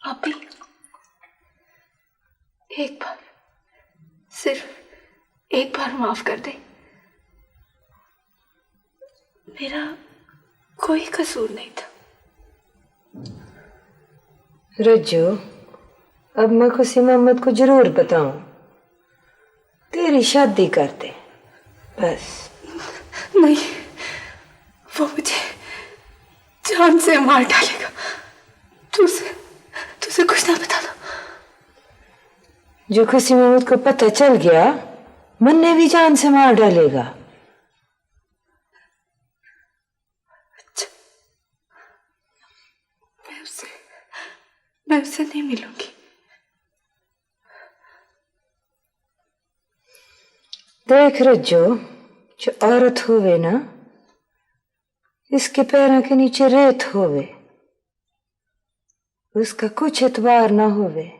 अभी एक बार, सिर्फ एक बार माफ कर दे। मेरा कोई कसूर नहीं था। रज्जू, अब मैं खुशी मोहम्मद को जरूर बताऊं, तेरी शादी कर दे बस। नहीं, वो मुझे जान से मार डालेगा। तुझे कुछ ना बताना। जो खुशी मोहम्मद को पता चल गया, मन्ने भी जान से मार डालेगा। अच्छा, मैं उससे नहीं मिलूंगी। देख रज्जू, जो औरत होवे ना, इसके पैरों के नीचे रेत होवे, उसका कुछ एतबार ना होवे।